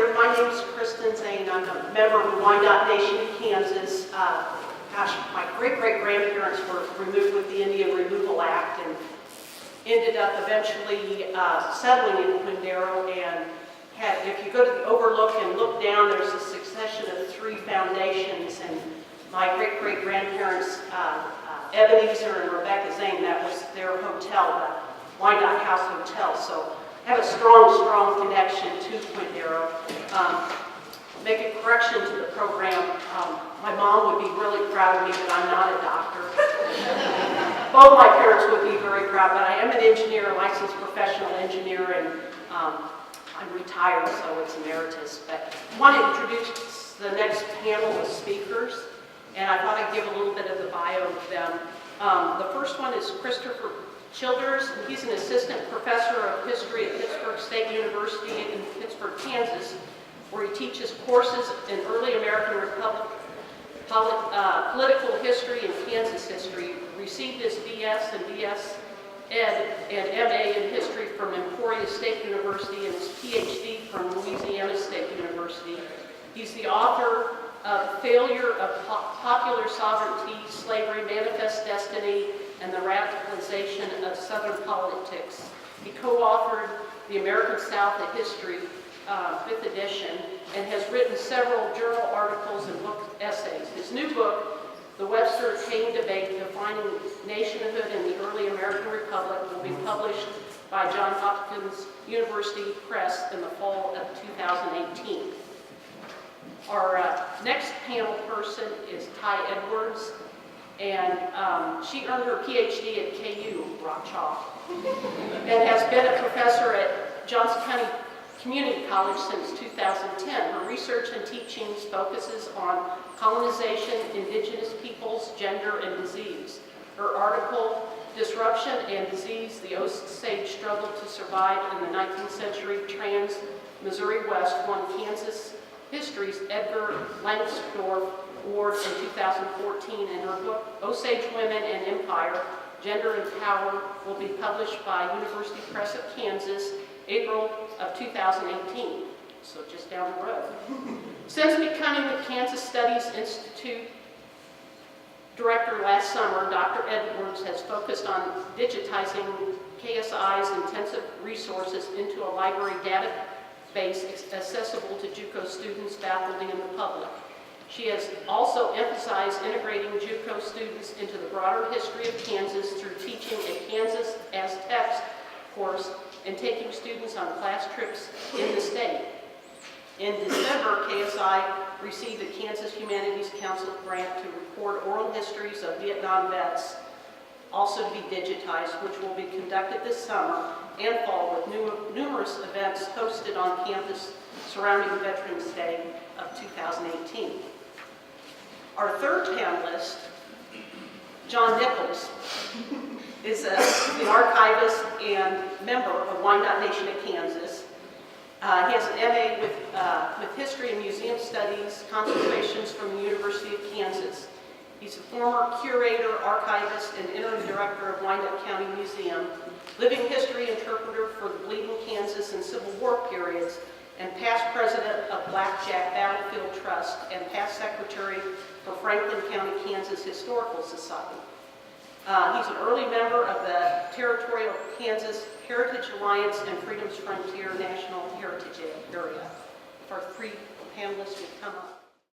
Moderator. My name is Kristen Zane. I'm a member of the Wyandot Nation of Kansas. Gosh, my great-great-grandparents were removed with the Indian Removal Act and ended up eventually settling in Quindaro. And if you go to the overlook and look down, there's a succession of 3 foundations. And my great-great-grandparents, Ebenezer and Rebecca Zane, that was their hotel, the Wyandot House Hotel. So I have a strong connection to Quindaro. Make a correction to the program. My mom would be really proud of me that I'm not a doctor. Both my parents would be very proud, but I am an engineer, a licensed professional engineer, and I'm retired, so it's Emeritis. But I want to introduce the next panel of speakers, and I thought I'd give a little bit of the bio of them. The first one is Christopher Childers. He's an assistant professor of history at Pittsburgh State University in Pittsburgh, Kansas, where he teaches courses in early American Republic, political history and Kansas history. Received his BS and BS Ed and MA in history from Emporia State University and his PhD from Louisiana State University. He's the author of Failure of Popular Sovereignty, Slavery, Manifest Destiny, and the Radicalization of Southern Politics. He co-authored The American South, A History, 5th edition, and has written several journal articles and book essays. His new book, The Webster-Kane Debate, Defining Nationhood in the Early American Republic, will be published by Johns Hopkins University Press in the fall of 2018. Our next panel person is Ty Edwards, and she earned her PhD at KU, Rock Chalk, and has been a professor at Johnson County Community College since 2010. Her research and teachings focuses on colonization, indigenous peoples, gender, and disease. Her article, Disruption and Disease, the Osage Struggle to Survive in the 19th Century Trans-Missouri West, won Kansas History's Edgar Langsdorff Award in 2014, and her book, Osage Women and Empire, Gender and Power, will be published by University Press of Kansas, April of 2018, so just down the road. Since becoming the Kansas Studies Institute director last summer, Dr. Edwards has focused on digitizing KSI's intensive resources into a library database accessible to JUCO students, faculty, and the public. She has also emphasized integrating JUCO students into the broader history of Kansas through teaching a Kansas as Text course and taking students on class trips in the state. In December, KSI received a Kansas Humanities Council grant to record oral histories of Vietnam vets, also to be digitized, which will be conducted this summer and fall with numerous events hosted on campus surrounding Veterans Day of 2018. Our third panelist, John Nichols, is an archivist and member of Wyandot Nation of Kansas. He has an MA with History and Museum Studies, concentrations from the University of Kansas. He's a former curator, archivist, and interim director of Wyandot County Museum, living history interpreter for the Bleeding Kansas and Civil War periods, and past president of Blackjack Battlefield Trust and past secretary for Franklin County, Kansas Historical Society. He's an early member of the Territorial Kansas Heritage Alliance and Freedom's Frontier National Heritage Area. If our 3 panelists would come up.